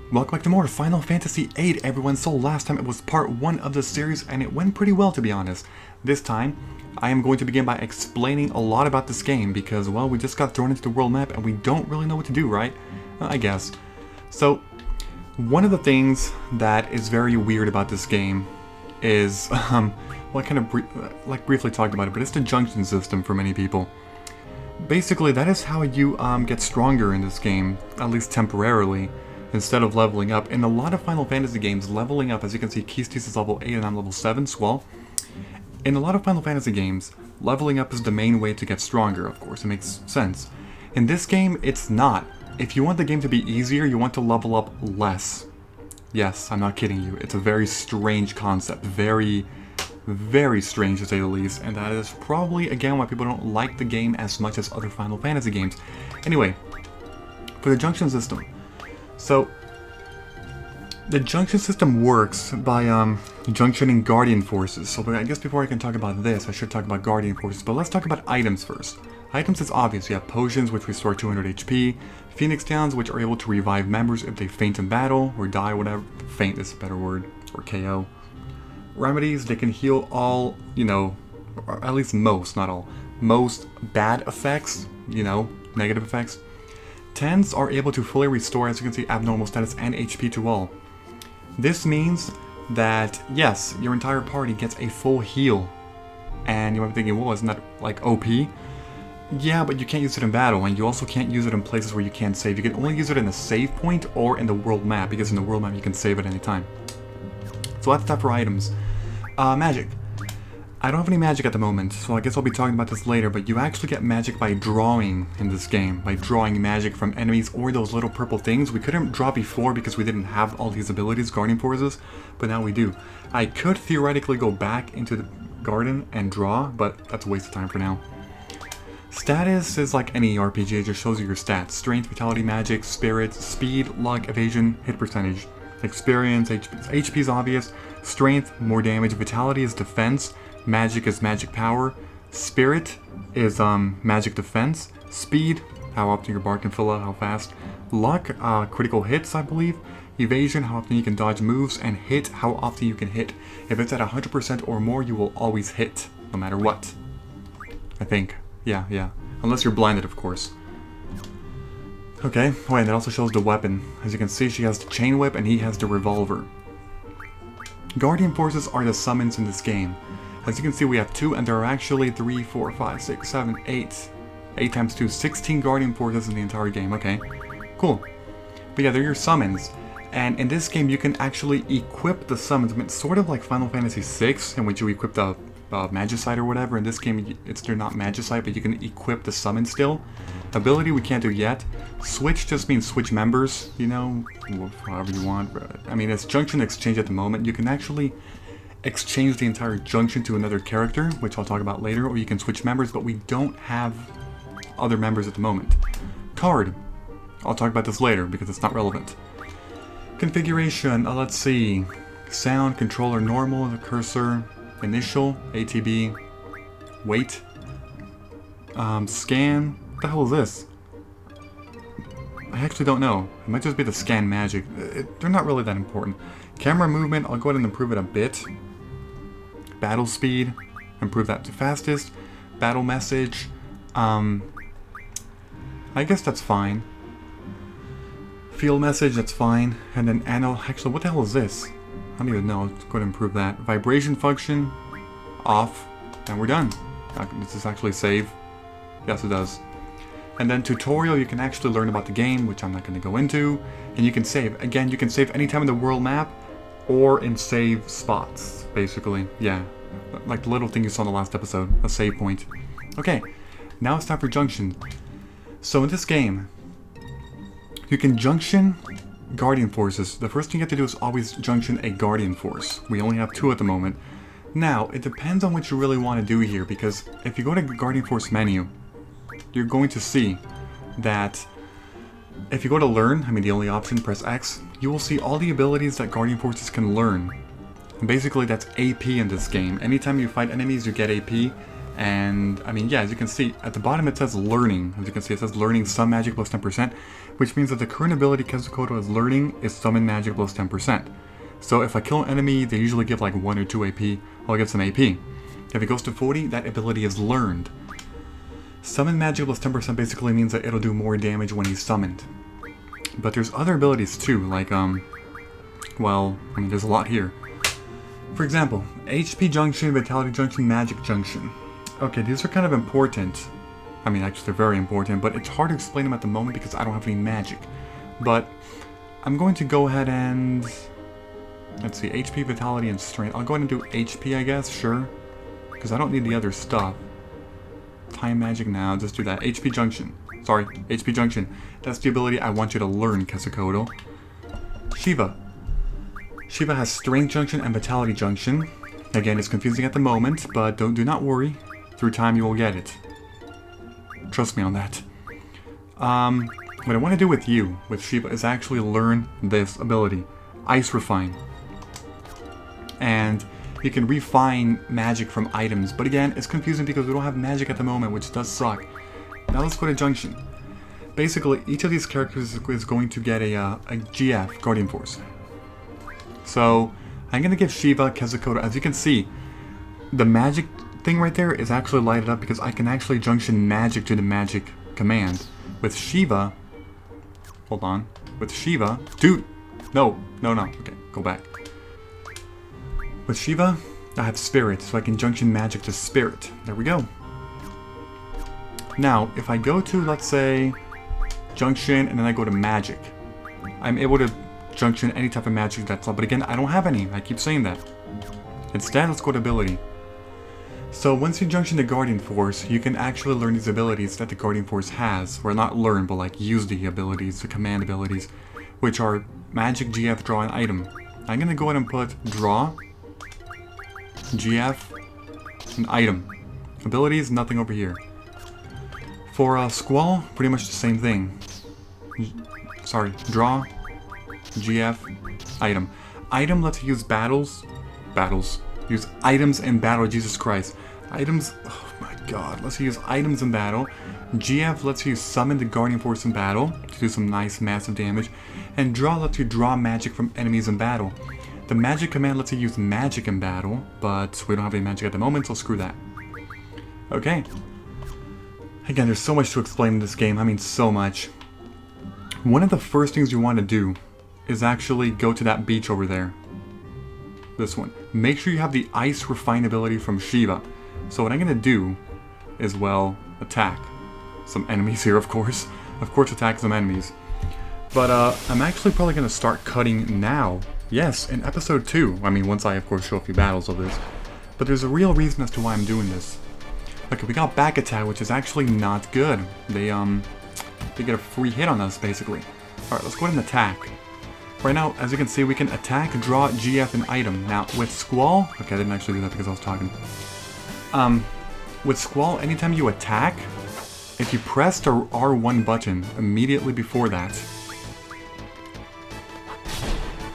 Welcome back to more Final Fantasy VIII, everyone. So last time it was part 1 of the series and it went pretty well, to be honest. This time, I am going to begin by explaining a lot about this game because, well, we just got thrown into the world map and we don't really know what to do, right? I guess. So, one of the things that is very weird about this game is, well, I kind of briefly talked about it, but it's the junction system for many people. Basically, that is how you get stronger in this game, at least temporarily, instead of leveling up. In a lot of Final Fantasy games, leveling up, as you can see, Keystis is level 8 and I'm level 7, well, in a lot of Final Fantasy games, leveling up is the main way to get stronger, of course, it makes sense. In this game, it's not. If you want the game to be easier, you want to level up less. Yes, I'm not kidding you, it's a very strange concept, very strange to say the least, and that is probably, again, why people don't like the game as much as other Final Fantasy games. Anyway, for the junction system. So, the junction system works by junctioning Guardian Forces. So I guess before I can talk about this, I should talk about Guardian Forces. But let's talk about items first. Items is obvious. You have potions, which restore 200 HP. Phoenix Downs, which are able to revive members if they faint in battle, or die, whatever. Faint is a better word. Or KO. Remedies, they can heal all, you know, or at least most, not all, most bad effects, you know, negative effects. 10s are able to fully restore, as you can see, abnormal status and HP to all. This means that, yes, your entire party gets a full heal. And you might be thinking, well, isn't that like OP? Yeah, but you can't use it in battle, and you also can't use it in places where you can't save. You can only use it in a save point or in the world map, because in the world map you can save at any time. So that's that for items. Magic. I don't have any magic at the moment, so I guess I'll be talking about this later, but you actually get magic by drawing in this game, by drawing magic from enemies or those little purple things. We couldn't draw before because we didn't have all these abilities, Guardian Forces, but now we do. I could theoretically go back into the garden and draw, but that's a waste of time for now. Status is like any RPG, it just shows you your stats. Strength, Vitality, Magic, Spirit, Speed, Luck, Evasion, Hit Percentage. Experience, HP is obvious. Strength, more damage. Vitality is defense. Magic is magic power. Spirit is magic defense. Speed, how often your bar can fill out, how fast. Luck, critical hits, I believe. Evasion, how often you can dodge moves. And hit, how often you can hit. If it's at 100% or more, you will always hit, no matter what. I think. Yeah. Unless you're blinded, of course. Okay, oh, and it also shows the weapon. As you can see, she has the chain whip and he has the revolver. Guardian Forces are the summons in this game. As you can see, we have 2, and there are actually 3, 4, 5, 6, 7, 8. 8 times 2, 16 Guardian Forces in the entire game. Okay, cool. But yeah, they're your summons. And in this game, you can actually equip the summons. I mean, it's sort of like Final Fantasy VI, in which you equip the Magicite or whatever. In this game, they're not Magicite, but you can equip the summon still. Ability we can't do yet. Switch just means switch members, you know, however you want. I mean, it's Junction Exchange at the moment. You can actually exchange the entire junction to another character, which I'll talk about later, or you can switch members, but we don't have other members at the moment. Card. I'll talk about this later because it's not relevant. Configuration, let's see. Sound, controller normal, the cursor, initial, ATB, wait, scan. What the hell is this? I actually don't know. It might just be the scan magic. They're not really that important. Camera movement, I'll go ahead and improve it a bit. Battle speed, improve that to fastest. Battle message, I guess that's fine. Field message, that's fine. And then actually, what the hell is this? I don't even know. Let's go ahead and improve that. Vibration function, off, and we're done. Does this actually save? Yes, it does. And then tutorial, you can actually learn about the game, which I'm not going to go into. And you can save. Again, you can save anytime in the world map or in save spots, basically. Yeah, like the little thing you saw in the last episode, a save point. Okay, now it's time for junction. So in this game, you can junction Guardian Forces. The first thing you have to do is always junction a Guardian Force. We only have 2 at the moment. Now, it depends on what you really want to do here, because if you go to the Guardian Force menu, you're going to see that if you go to learn, I mean the only option, press X, you will see all the abilities that Guardian Forces can learn. And basically that's AP in this game. Anytime you fight enemies, you get AP, And, I mean, yeah, as you can see, at the bottom it says learning. As you can see, it says learning some magic plus 10%, which means that the current ability Kesukoto is learning is summon magic plus 10%. So if I kill an enemy, they usually give like 1 or 2 AP, I'll get some AP. If it goes to 40, that ability is learned. Summon magic plus 10% basically means that it'll do more damage when he's summoned. But there's other abilities too, like, well, I mean, there's a lot here. For example, HP Junction, Vitality Junction, Magic Junction. Okay, these are kind of important. I mean, actually, they're very important, but it's hard to explain them at the moment because I don't have any magic. But I'm going to go ahead and... let's see, HP, Vitality, and Strength. I'll go ahead and do HP, I guess, sure. Because I don't need the other stuff. Time Magic now, just do that. HP Junction. Sorry, HP Junction. That's the ability I want you to learn, Kesukoto. Shiva. Shiva has Strength Junction and Vitality Junction. Again, it's confusing at the moment, but do not worry. Through time, you will get it. Trust me on that. What I want to do with you, with Shiva, is actually learn this ability. Ice Refine. And you can refine magic from items, but again, it's confusing because we don't have magic at the moment, which does suck. Now let's go to Junction. Basically, each of these characters is going to get a GF, Guardian Force. So, I'm going to give Shiva Kesukoto. As you can see, the magic thing right there is actually lighted up because I can actually junction magic to the magic command. With Shiva... hold on. With Shiva... dude! No. Okay, go back. With Shiva, I have Spirit, so I can junction magic to Spirit. There we go. Now, if I go to, let's say, Junction, and then I go to Magic, I'm able to junction any type of magic that's up, but again, I don't have any. I keep saying that. Instead, let's go to Ability. So once you junction the Guardian Force, you can actually learn these abilities that the Guardian Force has. Or not learn, but like use the abilities, the command abilities, which are Magic, GF, Draw, and Item. I'm going to go ahead and put Draw, GF, and Item. Abilities, nothing over here. For Squall, pretty much the same thing. Sorry, Draw, GF, Item. Item lets you use use items in battle, Jesus Christ. Items, oh my god, lets you use items in battle. GF lets you summon the Guardian Force in battle to do some nice massive damage. And Draw lets you draw magic from enemies in battle. The Magic command lets you use magic in battle, but we don't have any magic at the moment, so screw that. Okay. Again, there's so much to explain in this game, I mean so much. One of the first things you want to do is actually go to that beach over there. This one. Make sure you have the Ice Refine ability from Shiva. So what I'm going to do is, well, attack some enemies here, of course. Of course, attack some enemies. But I'm actually probably going to start cutting now. Yes, in episode 2. I mean, once I, of course, show a few battles of this. But there's a real reason as to why I'm doing this. Okay, we got back attack, which is actually not good. They get a free hit on us, basically. Alright, let's go ahead and attack. Right now, as you can see, we can attack, draw, GF, and item. Now, with Squall... okay, I didn't actually do that because I was talking. With Squall, anytime you attack, if you press the R1 button immediately before that...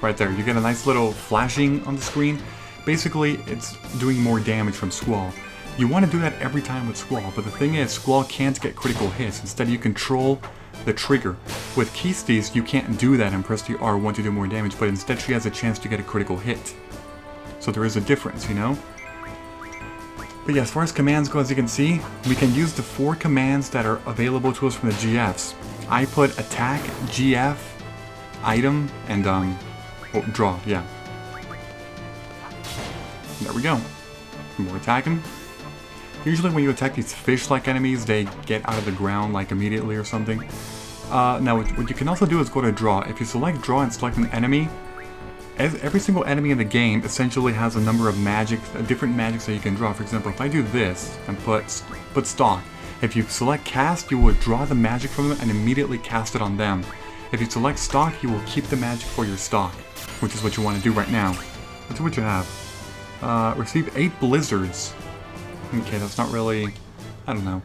right there, you get a nice little flashing on the screen. Basically, it's doing more damage from Squall. You want to do that every time with Squall, but the thing is, Squall can't get critical hits. Instead, you control the trigger. With Keystes, you can't do that and press the R1 to do more damage, but instead she has a chance to get a critical hit. So there is a difference, you know? But yeah, as far as commands go, as you can see, we can use the 4 commands that are available to us from the GFs. I put attack, GF, item, and draw, yeah. There we go. More attacking. Usually when you attack these fish-like enemies, they get out of the ground like immediately or something. Now what you can also do is go to draw. If you select draw and select an enemy, every single enemy in the game essentially has a number of different magics that you can draw. For example, if I do this and put stock, if you select cast, you will draw the magic from them and immediately cast it on them. If you select stock, you will keep the magic for your stock, which is what you want to do right now. Let's see what you have. Receive 8 blizzards. Okay, that's not really... I don't know.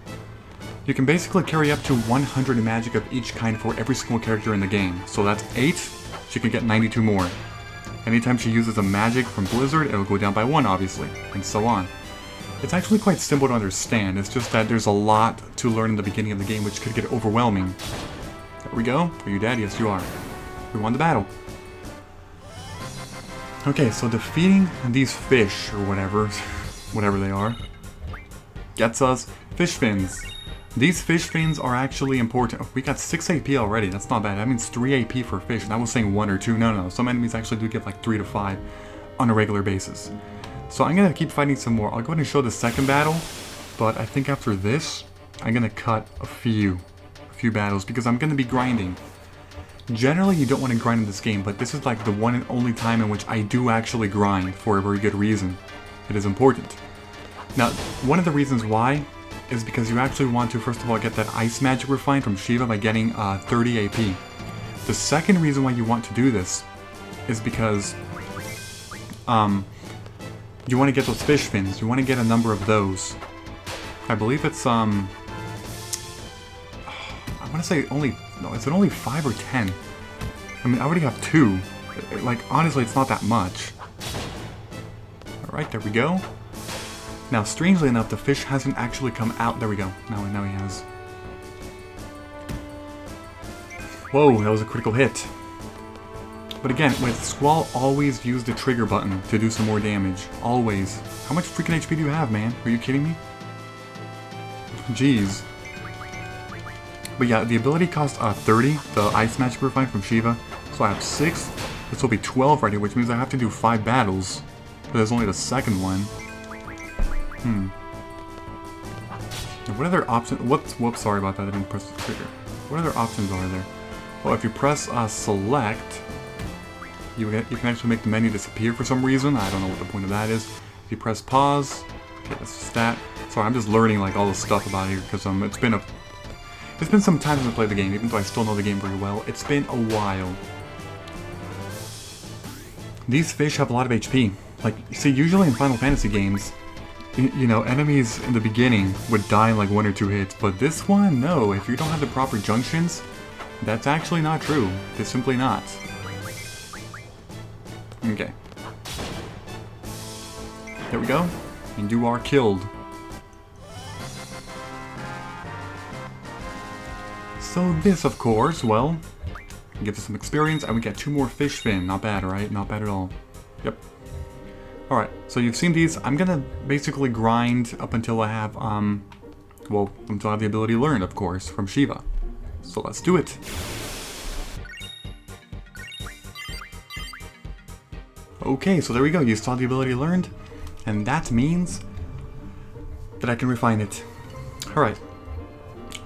You can basically carry up to 100 magic of each kind for every single character in the game. So that's 8, she can get 92 more. Anytime she uses a magic from Blizzard, it'll go down by 1, obviously, and so on. It's actually quite simple to understand. It's just that there's a lot to learn in the beginning of the game, which could get overwhelming. There we go. Are you dead? Yes, you are. We won the battle. Okay, so defeating these fish, or whatever they are, gets us fish fins. These fish fins are actually important. Oh, we got 6 AP already. That's not bad. That means 3 AP for fish. And I was saying 1 or 2. No. Some enemies actually do get like 3 to 5 on a regular basis. So I'm going to keep fighting some more. I'll go ahead and show the second battle. But I think after this, I'm going to cut a few battles because I'm going to be grinding. Generally, you don't want to grind in this game, but this is like the one and only time in which I do actually grind for a very good reason. It is important. Now, one of the reasons why is because you actually want to, first of all, get that ice magic refined from Shiva by getting 30 AP. The second reason why you want to do this is because you want to get those fish fins. You want to get a number of those. I believe it's I want to say only, no, is it only 5 or 10? I mean, I already have 2. Like, honestly, it's not that much. Alright, there we go. Now, strangely enough, the fish hasn't actually come out. There we go. Now he has. Whoa, that was a critical hit. But again, with Squall, always use the trigger button to do some more damage. Always. How much freaking HP do you have, man? Are you kidding me? Jeez. But yeah, the ability costs 30, the Ice Magic Refined from Shiva. So I have 6. This will be 12 right here, which means I have to do 5 battles. But there's only the second one. What other options? Whoops, sorry about that, I didn't press the trigger. What other options are there? Well, if you press select, you can actually make the menu disappear for some reason. I don't know what the point of that is. If you press pause, okay, that's just that. Sorry, I'm just learning like all the stuff about here because it's been some time since I played the game, even though I still know the game very well. It's been a while. These fish have a lot of HP. Like, see, usually in Final Fantasy games, you know, enemies in the beginning would die in like 1 or 2 hits, but this one, no. If you don't have the proper junctions, that's actually not true. It's simply not. Okay. There we go. And you are killed. So this, of course, well, gives us some experience, and we get 2 more fish fin. Not bad, right? Not bad at all. Yep. Alright, so you've seen these. I'm gonna basically grind up until I have, well, until I have the ability learned, of course, from Shiva. So let's do it. Okay, so there we go. You saw the ability learned, and that means that I can refine it. Alright.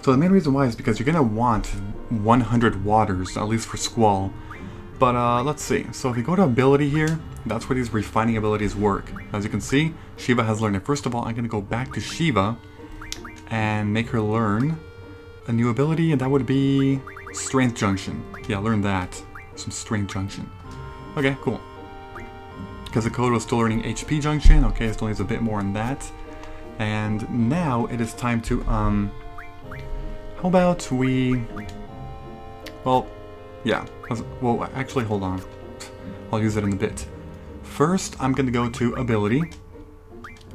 So the main reason why is because you're gonna want 100 waters, at least for Squall. But let's see. So if you go to ability here, that's where these refining abilities work. As you can see, Shiva has learned it. First of all, I'm gonna go back to Shiva and make her learn a new ability, and that would be Strength Junction. Yeah, learn that. Some Strength Junction. Okay, cool. Because the code was still learning HP Junction. Okay, still needs a bit more on that. And now it is time to how about we, well, yeah. Well, actually, hold on. I'll use it in a bit. First, I'm going to go to Ability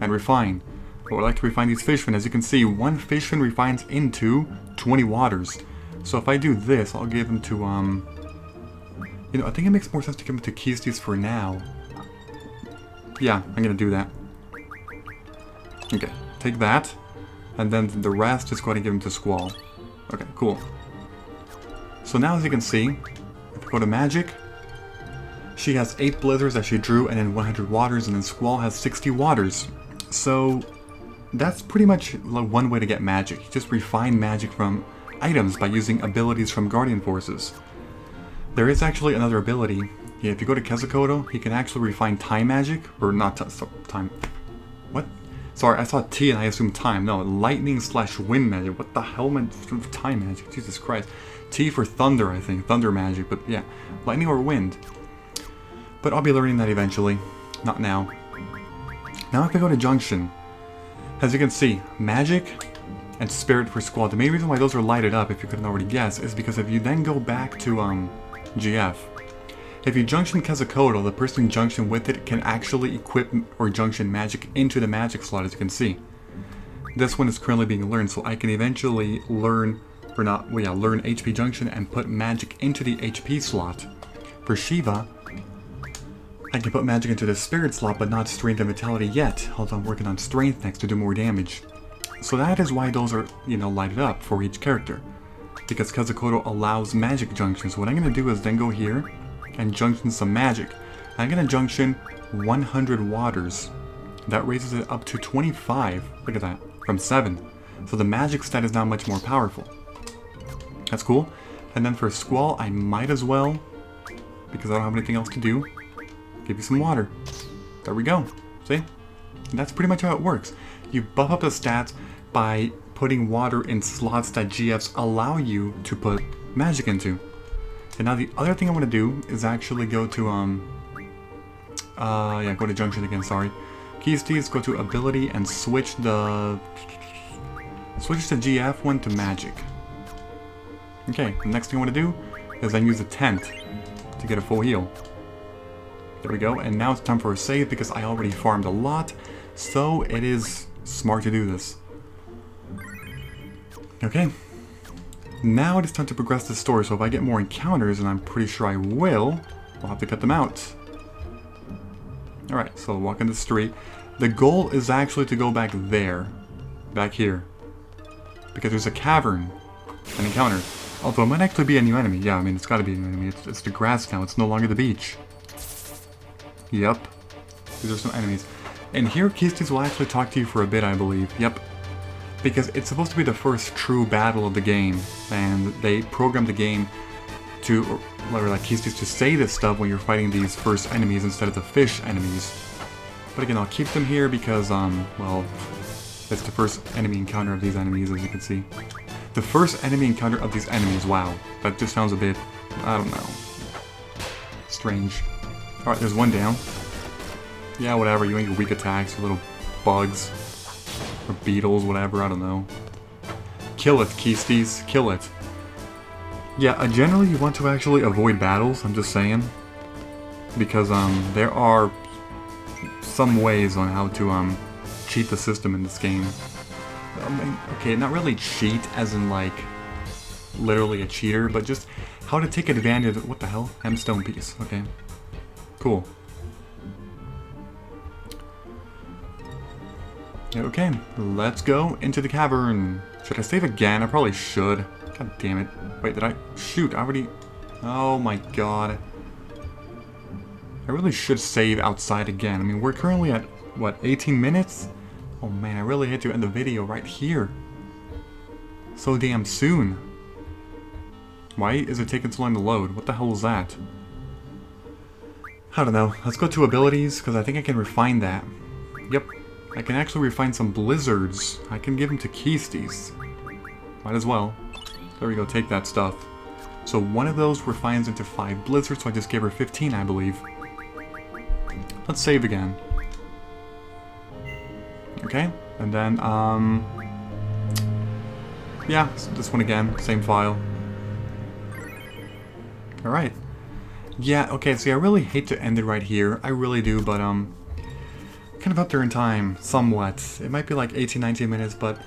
and Refine. I would like to refine these fish fin. As you can see, 1 fish fin refines into 20 waters. So if I do this, I'll give them to, you know, I think it makes more sense to give them to Keystes for now. Yeah, I'm going to do that. Okay, take that. And then the rest, just go ahead and give them to Squall. Okay, cool. So now, as you can see, if I go to Magic, she has 8 Blizzards that she drew and then 100 Waters, and then Squall has 60 Waters. So that's pretty much one way to get Magic. You just refine Magic from items by using abilities from Guardian Forces. There is actually another ability. Yeah, if you go to Quetzalcoatl, he can actually refine Time Magic, or not Time. What? Sorry, I saw T and I assumed Time. No, Lightning/Wind Magic. What the hell meant Time Magic? Jesus Christ. T for Thunder, I think. Thunder Magic, but yeah. Lightning or Wind. But I'll be learning that eventually. Not now. Now if I go to Junction, as you can see, Magic and Spirit for Squall. The main reason why those are lighted up, if you couldn't already guess, is because if you then go back to GF, If you junction Kazakoto, the person in junction with it can actually equip or junction magic into the magic slot, as you can see. This one is currently being learned, so I can eventually learn, or not, well, yeah, learn HP junction and put magic into the HP slot. For Shiva, I can put magic into the spirit slot, but not strength and vitality yet. Although I'm working on strength next to do more damage. So that is why those are, lighted up for each character. Because Kazakoto allows magic junctions. So what I'm going to do is then go here and junction some magic. I'm going to junction 100 waters. That raises it up to 25. Look at that. From 7. So the magic stat is now much more powerful. That's cool. And then for Squall, I might as well, because I don't have anything else to do, give you some water. There we go. See? And that's pretty much how it works. You buff up the stats by putting water in slots that GFs allow you to put magic into. And now the other thing I want to do is actually go to, go to Junction again, sorry. Keysties, go to Ability and switch the GF one to Magic. Okay, the next thing I want to do is then use a tent to get a full heal. There we go, and now it's time for a save because I already farmed a lot, so it is smart to do this. Okay, now it is time to progress the story, so if I get more encounters, and I'm pretty sure I will, I'll have to cut them out. Alright, so walk in the street. The goal is actually to go back there. Back here. Because there's a cavern. An encounter. Although it might actually be a new enemy. Yeah, I mean, it's gotta be a new enemy. It's the grass now. It's no longer the beach. Yep. These are some enemies. And here, Keysties will actually talk to you for a bit, I believe. Yep. Because it's supposed to be the first true battle of the game. And they programmed the game to, or like Keysties, to say this stuff when you're fighting these first enemies instead of the fish enemies. But again, I'll keep them here because, well, it's the first enemy encounter of these enemies, as you can see. The first enemy encounter of these enemies, wow. That just sounds a bit, I don't know, strange. Alright, there's one down. Yeah, whatever, you and your weak attacks, your little bugs. Or beetles, whatever, I don't know. Kill it, Keysties, kill it. Yeah, generally you want to actually avoid battles, I'm just saying. Because, there are some ways on how to, cheat the system in this game. Okay, not really cheat as in, like, literally a cheater, but just how to take advantage of, what the hell? Hemstone piece, okay. Cool. Okay, let's go into the cavern. Should I save again? I probably should. God damn it. Wait, did I? Shoot, I already... Oh my god. I really should save outside again. I mean, we're currently at, what, 18 minutes? Oh man, I really hate to end the video right here. So damn soon. Why is it taking so long to load? What the hell is that? I don't know. Let's go to abilities, because I think I can refine that. Yep. I can actually refine some blizzards. I can give them to Keysties. Might as well. There we go, take that stuff. So one of those refines into 5 blizzards, so I just gave her 15, I believe. Let's save again. Okay, and then, yeah, this one again, same file. Alright. Yeah, okay, see, I really hate to end it right here. I really do, but, kind of up there in time, somewhat. It might be like 18, 19 minutes, but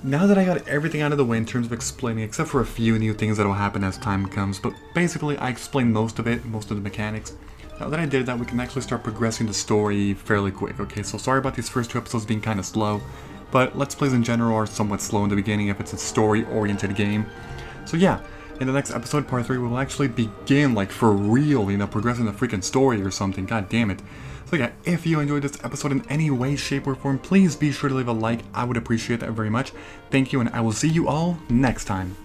now that I got everything out of the way in terms of explaining, except for a few new things that will happen as time comes, but basically I explained most of it, most of the mechanics. Now that I did that, we can actually start progressing the story fairly quick. Okay, so sorry about these first 2 episodes being kind of slow, but Let's Plays in general are somewhat slow in the beginning if it's a story-oriented game. So yeah, in the next episode, part 3, we will actually begin, like, for real, progressing the freaking story or something, god damn it. So yeah, if you enjoyed this episode in any way, shape, or form, please be sure to leave a like. I would appreciate that very much. Thank you, and I will see you all next time.